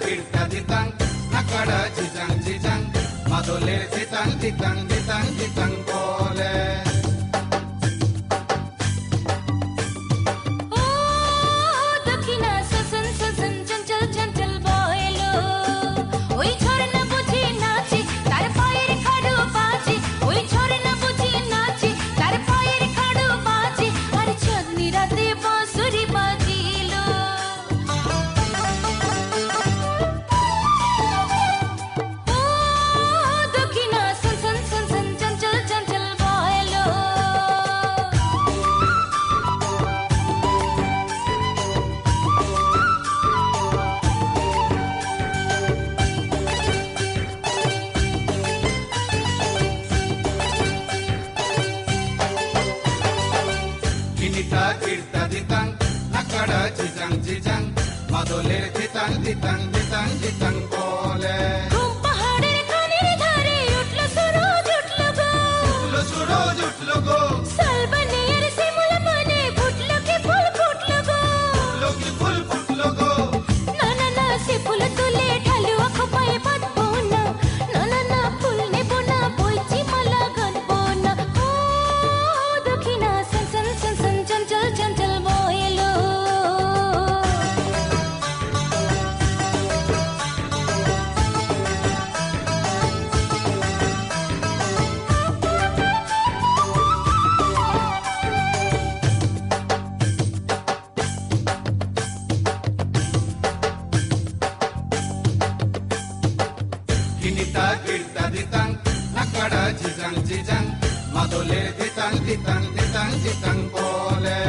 kirta ditang nakada jijang jijang madoler ditang ditang ditang ditang bole kirta ditang nakada jijang jijang madoler ditang ditang ditang ditang bole পাহাড়ের কানের ধারে উঠলো সুরজ উঠলো গো সালবানিয়ার শিমুল বনে ফুটলো কি ফুল ফুটলো গো না না না সে ফুল তুলে ঢালুয়া খোপায় বাঁধবো না না না না ফুল নেব না বইছি মালা গাঁথবো না ও দক্ষিণা সন সন সন সন চঞ্চল চঞ্চল বয়েলো kinita kirta ditang nakada jijang jijang madoler ditang ditang ditang ditang bole